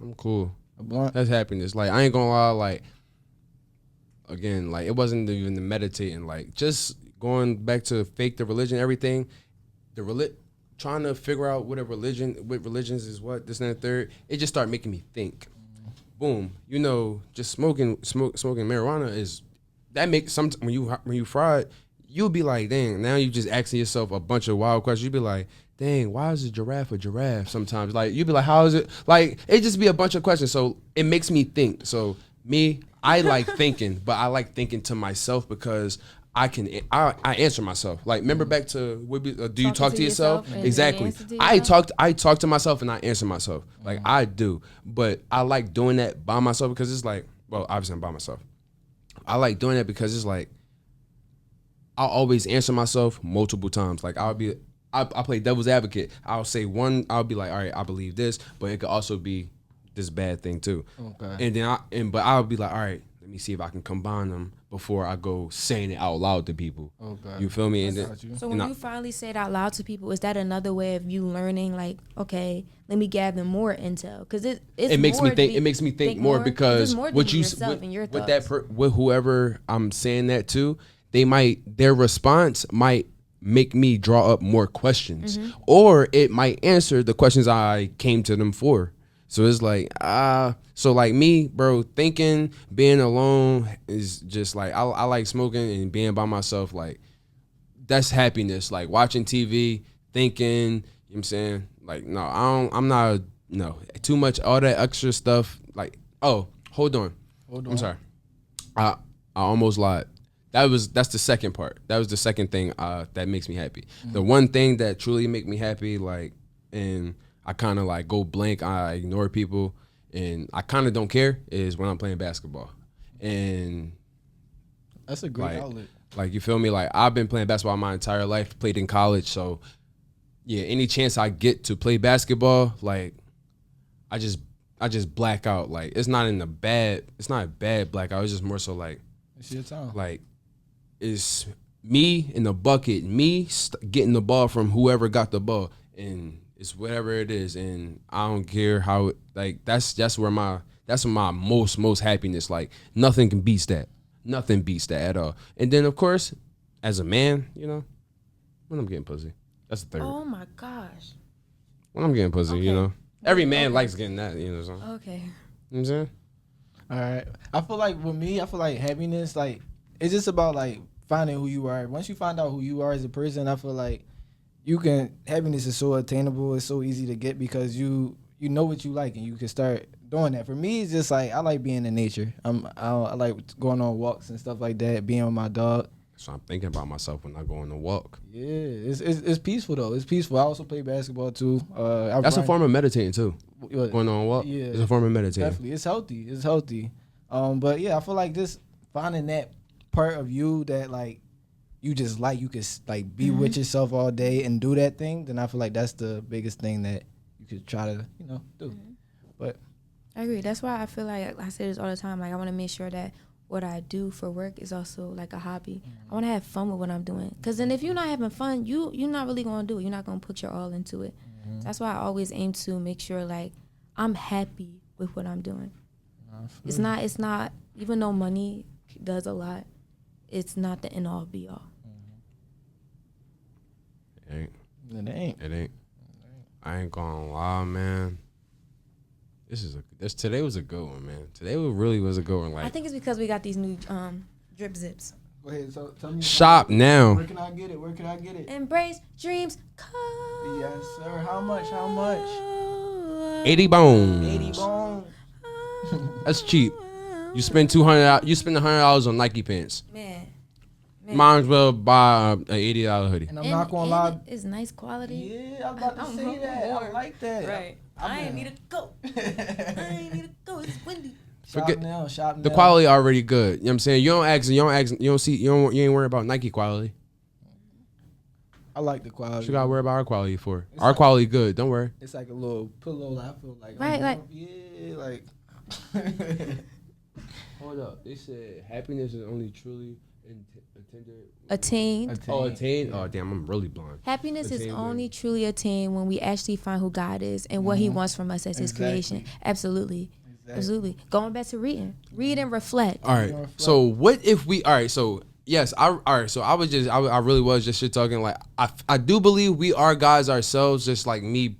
I'm cool. A blunt. That's happiness. Like I ain't gonna lie. Like again, like it wasn't even the meditating. Like just going back to fake the religion, everything. Trying to figure out what religions is what this and the third. It just started making me think. Boom, just smoking marijuana is that makes some when you fry it, you'll be like, dang. Now you just asking yourself a bunch of wild questions. You'll be like, dang, why is a giraffe a giraffe? Sometimes like you'll be like, how is it? Like it just be a bunch of questions. So it makes me think. So me, I like thinking, but I like thinking to myself because I answer myself. Like remember back to do you talk to yourself? and Exactly. answer to I yourself? talk to myself and I answer myself. Like I do. But I like doing that by myself because it's like, well, obviously I'm by myself. I like doing that because it's like I'll always answer myself multiple times. Like I play devil's advocate. I'll say one, I'll be like, all right, I believe this, but it could also be this bad thing too. Okay. And then but I'll be like, all right, let me see if I can combine them before I go saying it out loud to people. Okay. You feel me? And then, So when you finally say it out loud to people, is that another way of you learning? Like, okay, let me gather more intel because it makes me think. It makes me think more because more than what you yourself and your with thoughts. with whoever I'm saying that to, their response might make me draw up more questions, or it might answer the questions I came to them for. So it's like so like me, bro, thinking, being alone is just like I like smoking and being by myself. Like that's happiness. Like watching TV, thinking. You know what I'm saying? Like no, I'm not. No, too much all that extra stuff. Like hold on. I'm sorry. I almost lied. That's the second part. That was the second thing that makes me happy. The one thing that truly make me happy, like, and I kind of like go blank. I ignore people, and I kind of don't care. Is when I'm playing basketball, and That's a great outlet. like you feel me? Like I've been playing basketball my entire life. Played in college, so any chance I get to play basketball, like I just black out. Like it's not a bad blackout. It's just more so like It's your time. like it's me in the bucket, getting the ball from whoever got the ball, and it's whatever it is, and I don't care how it, like that's where my most happiness. Like nothing beats that at all. And then of course, as a man, you know, when I'm getting pussy, that's the third. Oh my gosh. When I'm getting pussy, you Okay. know, every man likes getting that, you know. So, Okay. you know what I'm saying? All right. I feel like with me, I feel like happiness, like it's just about like finding who you are. Once you find out who you are as a person, I feel like happiness is so attainable. It's so easy to get because you know what you like and you can start doing that. For me, it's just like I like being in nature. I like going on walks and stuff like that. Being with my dog. So I'm thinking about myself when I go on a walk. Yeah, it's peaceful though. It's peaceful. I also play basketball too. That's a form of meditating too. Going on a walk, Yeah, it's a form of meditating. definitely. It's healthy. It's healthy. But yeah, I feel like just finding that part of you that like you just like you could like be with yourself all day and do that thing. Then I feel like that's the biggest thing that you could try to do. But I agree. That's why I feel like I say this all the time. Like I want to make sure that what I do for work is also like a hobby. I want to have fun with what I'm doing. Cause then if you're not having fun, you're not really gonna do it. You're not gonna put your all into it. That's why I always aim to make sure like I'm happy with what I'm doing. It's not even though money does a lot, it's not the end all be all. It ain't. it ain't. It ain't. I ain't gonna lie, man. Today was a good one, man. Today really was a good one. Like I think it's because we got these new drip zips. Go ahead. So tell me. shop now. Where can I get it? Where can I get it? Embrace dreams come. Yes, sir. How much? How much? 80 bones. 80 bones. That's cheap. You spend $200. You spend $100 on Nike pants. Man. Might as well buy an $80 hoodie. And I'm not gonna lie. It's nice quality. Yeah, I was about to say that. I like that. Right. I ain't need to go. I ain't need to go. It's windy. Shop now. Shop now. The quality already good. You know what I'm saying? You ain't worry about Nike quality. I like the quality. What you gotta worry about our quality for? It's Our like- quality good. Don't worry. It's like a little pillow. I feel like. Right, like- Yeah, like. Hold up. They said happiness is only truly Attain. attained. Oh damn, I'm really blind. Happiness is Attain, only truly attained when we actually find who God is and what He wants from us as His creation. Absolutely. Absolutely. Going back to reading. Read and reflect. All right. So what if we? All right. So yes. All right. So I really was just shit talking. Like I do believe we are gods ourselves. Just like me,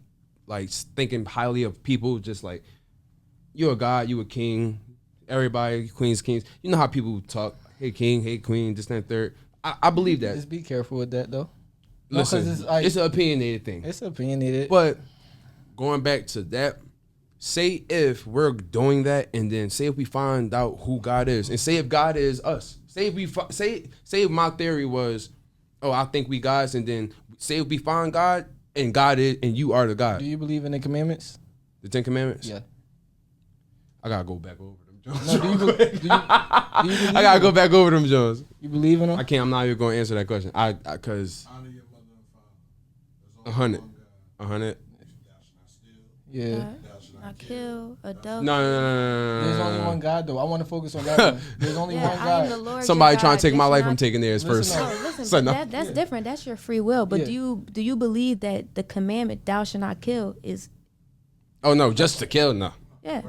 like thinking highly of people. Just like you're a god, you a king. Everybody, queens, kings. You know how people talk. Hey king, hey queen, this, that, and third. I believe that. Just be careful with that though. Listen, it's an opinionated thing. It's opinionated. But going back to that, say if we're doing that, and then say if we find out who God is, and say if God is us. Say if we say if my theory was, oh, I think we gods, and then say if we find God, and God is, and you are the God. Do you believe in the commandments? The 10 Commandments. Yeah. I gotta go back over them Jones. No, do you believe I gotta go back over them Jones. You believe in them? I can't. I'm not even gonna answer that question. Cause Honor your mother and father. There's only 100, one God. 100. Thou shalt not steal. Yeah. Thou shalt Not not kill. kill, adult. No. There's only one God though. I want to focus on that one. There's only Yeah, one I am the God. Lord. Somebody your trying God. to take my Yes, life. not- I'm taking theirs first. Listen No, up. listen, So but no. that's different. That's your free will. But Yeah. do you believe that the commandment "Thou shalt not kill" is Oh no, just to kill? No. yeah?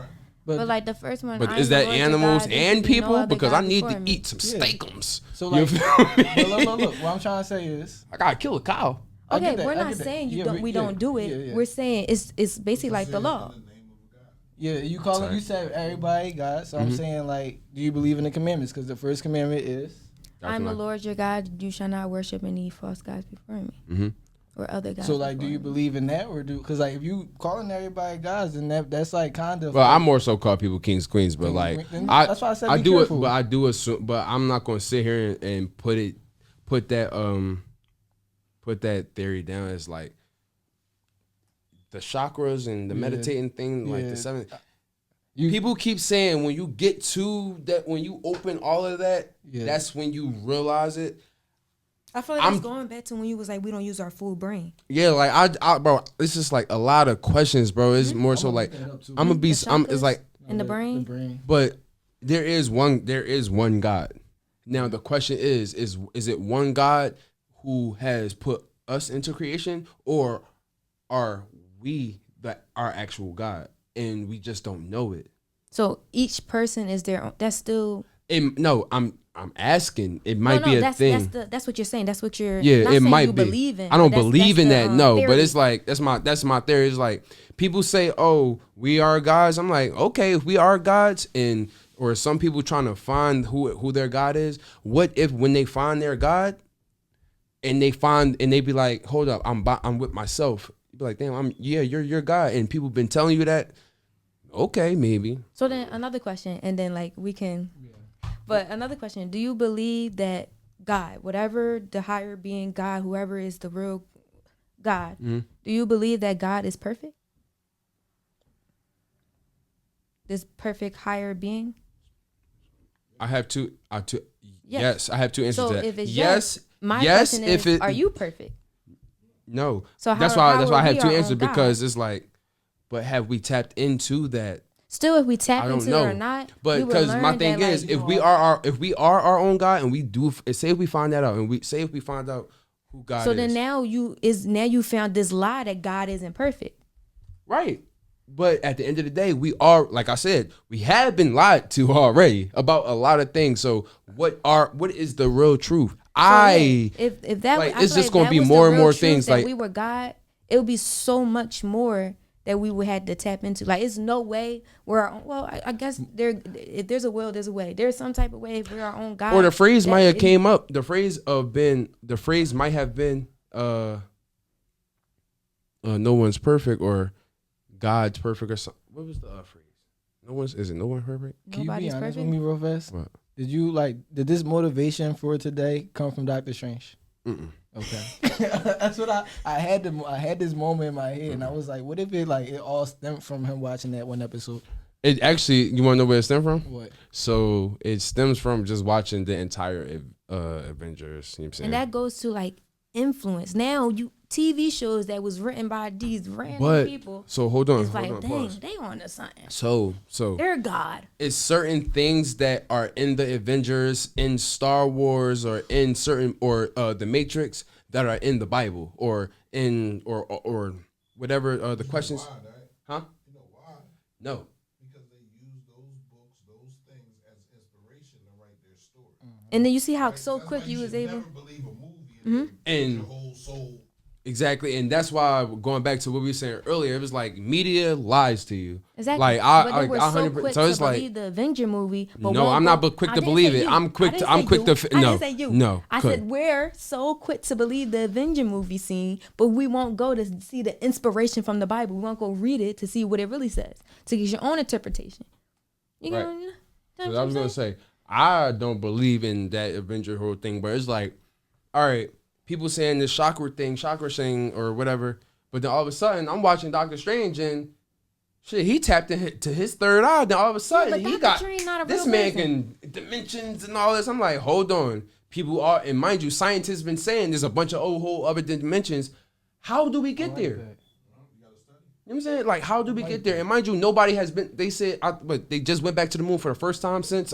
But, But like the first one. But I is am the that Lord your animals God, there should and be no people? other Because God I need before to me. eat some Yeah. steakums. so You like, feel me? look. What I'm trying to say is, I gotta kill a cow. I Okay, get that, we're I not get that. saying you Yeah, don't. We yeah, don't do it. yeah, yeah. We're saying it's basically like the law. In the name of a God. yeah, you call it. You said everybody God. So I'm saying like, do you believe in the commandments? Because the first commandment is. I'm the Lord your God. You shall not worship any false gods before me, Mm-hmm. or other gods. So like, do before you me. believe in that, or do? Because like, if you calling everybody gods, then that's like kind of. Well, like, I more so call people kings, queens, but Kings, like queens. I, That's why I said I be do careful. it, but I do assume, but I'm not gonna sit here and put that theory down as like the chakras and the Yeah. meditating thing, like Yeah. the seven. You- People keep saying when you get to that, when you open all of that, Yeah. that's when you realize it. I feel like it's going back to when you was like, we don't use our full brain. Yeah, like bro, it's just like a lot of questions, bro. It's more so like I'm gonna be. It's like in the brain. But there is one God. Now the question is it one God who has put us into creation, or are we our actual God and we just don't know it? So each person is their own. That's still. No, I'm asking. It might be a thing. That's what you're saying. That's what you're. Yeah, not it saying might you be. Believe in, I don't but believe in that. No, theory. but it's like that's my theory. It's like people say, "Oh, we are gods." I'm like, okay, if we are gods, or some people trying to find who their God is. What if when they find their God, and they be like, "Hold up, I'm with myself." You be like, "Damn, you're God," and people been telling you that. Okay, maybe. So then another question, and then like we can. Yeah. But another question: do you believe that God, whatever the higher being, God, whoever is the real God, do you believe that God is perfect? This perfect higher being? I have two. Yes, I have two answers so to that. If it's yes, my question is, are you perfect? No. So that's why I have two answers, because it's like, but have we tapped into that? Still, if we tap into it or not, but because my thing is, if we are our own God, and we do, say if we find that out, and we say if we find out who God is. So then now you found this lie that God isn't perfect. Right. But at the end of the day, we are, like I said, we have been lied to already about a lot of things. So what is the real truth? If that like, I it's just like gonna be more and more things. Like we were God, it would be so much more that we would have to tap into. Like, it's no way we're our own, well, I guess if there's a will, there's a way. There's some type of way if we're our own God. Or the phrase might have came up. The phrase might have been no one's perfect, or God's perfect, or something. What was the phrase? No one perfect? Nobody's Can you be honest perfect with me real fast? What? Did this motivation for today come from Dr. Strange? Mm-mm. Okay. That's what I had this moment in my head, and I was like, what if it all stemmed from him watching that one episode? It actually, you want to know where it stemmed from? What? So it stems from just watching the entire Avengers. You know what I'm saying? And that goes to like influence. Now TV shows that was written by these random people. So hold on. It's like, dang, they on to something. So they're God. It's certain things that are in the Avengers, in Star Wars, or in certain the Matrix that are in the Bible, or in or whatever the questions. Why, right? Huh? You know why? No. Because they use those books, those things as inspiration to write their story. And then you see how so That's quick why you was able. Never believe a movie and your whole soul. Exactly, and that's why going back to what we were saying earlier, it was like media lies to you. Exactly. Like but they were so 100%. quick So it's to like believe the Avenger movie. But no, I'm not quick to believe it. I'm quick to. I didn't say you. No. I said we're so quick to believe the Avenger movie scene, but we won't go to see the inspiration from the Bible. We won't go read it to see what it really says, to get your own interpretation. You know. Right. Because I was gonna say I don't believe in that Avenger whole thing, but it's like, all right. People saying this chakra thing, or whatever. But then all of a sudden, I'm watching Doctor Strange, and shit, he tapped into his third eye. Then all of a sudden, he got this man can dimensions and all this. I'm like, hold on. People are, and mind you, scientists been saying there's a bunch of whole other dimensions. How do we get there? You know what I'm saying? Like, how do we get there? And mind you, nobody has been. They said, but they just went back to the moon for the first time since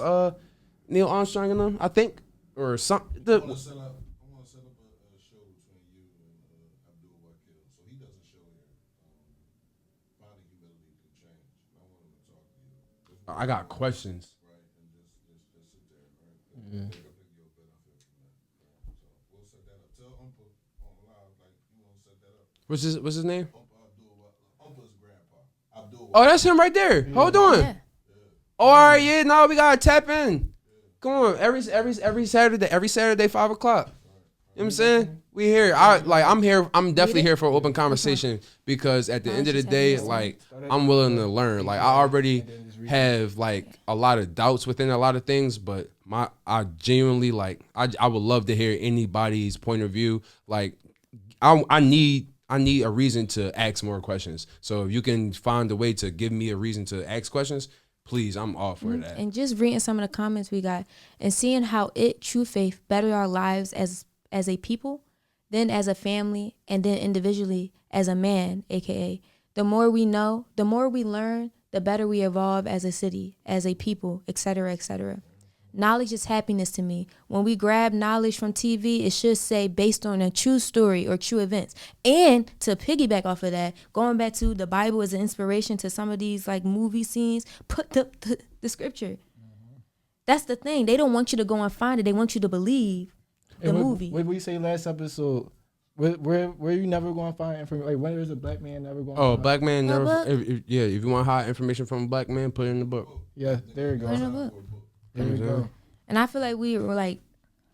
Neil Armstrong and them, I think, or something. I want to set up a show between you and Abdul Wakil, so he does a show here. Finding humility through change. I want him to talk to you. I got questions. Right, and just sit there, right? I think you'll benefit from that. So we'll set that up. Tell Umpa on live, like you want to set that up. What's his name? Umpa's grandpa. Abdul. Oh, that's him right there. Hold on. Yeah. Oh, all right, yeah. Now we gotta tap in. Come on, every Saturday, 5:00. You know what I'm saying? We here. I'm here. I'm definitely here for an open conversation because at the end of the day, like I'm willing to learn. Like I already have like a lot of doubts within a lot of things, but I genuinely like I would love to hear anybody's point of view. Like I need a reason to ask more questions. So if you can find a way to give me a reason to ask questions, please, I'm all for that. And just reading some of the comments we got and seeing how true faith better our lives as as a people, then as a family, and then individually as a man, aka the more we know, the more we learn, the better we evolve as a city, as a people, etc., etc. Knowledge is happiness to me. When we grab knowledge from TV, it should say based on a true story or true events. And to piggyback off of that, going back to the Bible as an inspiration to some of these like movie scenes, put the scripture. That's the thing. They don't want you to go and find it. They want you to believe the movie. What we say last episode? Where you never going to find information? Like, when is a black man never going? Oh, black man never. If you want hot information from a black man, put it in the book. Yeah, there you go. Put it in the book. There you go. And I feel like we were like,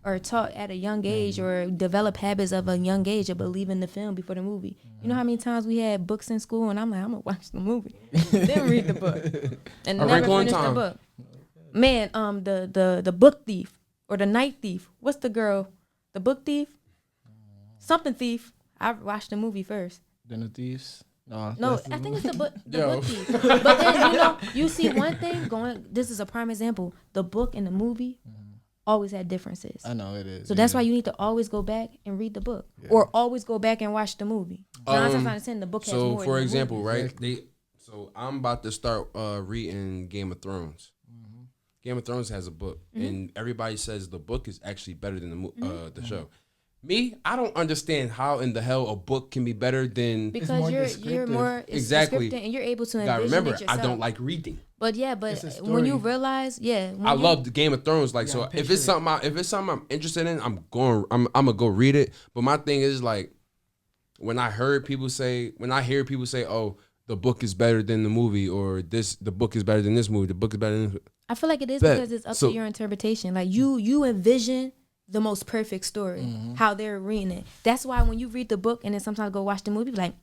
or taught at a young age, or develop habits of a young age of believing the film before the movie. You know how many times we had books in school, and I'm like, I'm gonna watch the movie, then read the book, and never finish the book. Man, the book thief or the night thief. What's the girl? The book thief? Something thief. I watched the movie first. Then the thieves. No, I think it's the book thief. But then you see one thing going. This is a prime example. The book and the movie always had differences. I know it is. So that's why you need to always go back and read the book, or always go back and watch the movie. 9 times out of 10, the book has more. So for example, movie. right? So I'm about to start reading Game of Thrones. Game of Thrones has a book, and everybody says the book is actually better than the show. Me, I don't understand how in the hell a book can be better than because you're more exactly, and you're able to envision remember, it yourself. I don't like reading. But when you realize, I love the Game of Thrones. Like, so if it's something I'm interested in, I'm gonna go read it. But my thing is like, when I hear people say, oh, the book is better than the movie, or the book is better than this movie, the book is better than. I feel like it is because it's up to your interpretation. Like you envision the most perfect story, how they're reading it. That's why when you read the book and then sometimes go watch the movie, be like,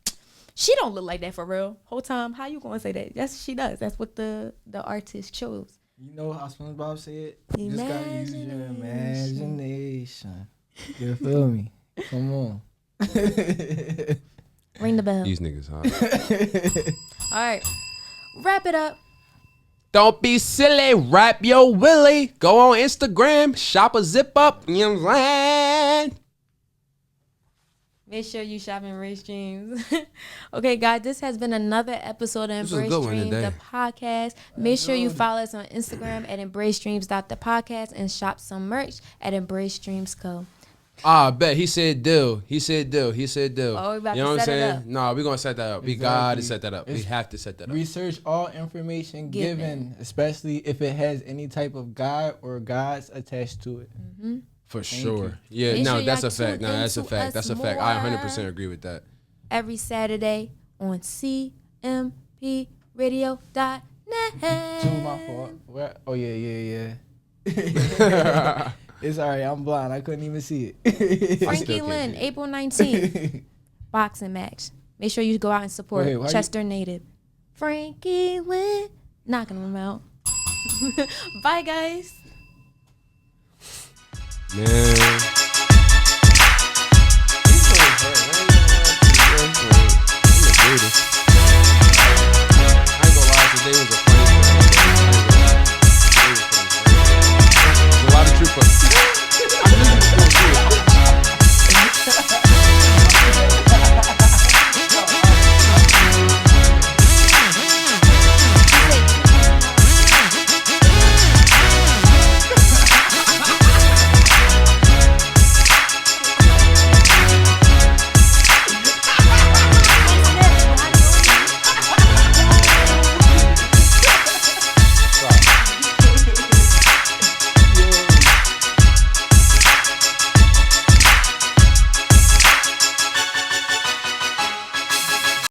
she don't look like that for real. Whole time, how you gonna say that? Yes, she does. That's what the artist chose. You know how SpongeBob said, you just gotta use your imagination. You feel me? Come on. Ring the bell. These niggas hot. All right, wrap it up. Don't be silly, rap your willy. Go on Instagram, shop a zip up. You know what I'm saying? Make sure you shop Embrace Dreams. Okay, guys, this has been another episode of Embrace Dreams, the podcast. Make sure you follow us on Instagram at embracedreams.thepodcast and shop some merch at Embrace Dreams Co. I bet he said deal. He said deal. Oh, we about you know to what I'm set it saying? up. No, we're gonna set that up. We gotta set that up. We have to set that up. Research all information given, especially if it has any type of God or gods attached to it. For sure. Yeah, Make no, sure that's y'all a fact. tune No, that's a into fact. us That's a fact. I more. 100% agree with that. Every Saturday on cmpradio.net. Two, my fault. Where? Oh yeah. It's alright. I'm blind. I couldn't even see it. Frankie Lynn, April 19th. Boxing match. Make sure you go out and support Chester native. Frankie Lynn. Knocking them out. Bye, guys. Man.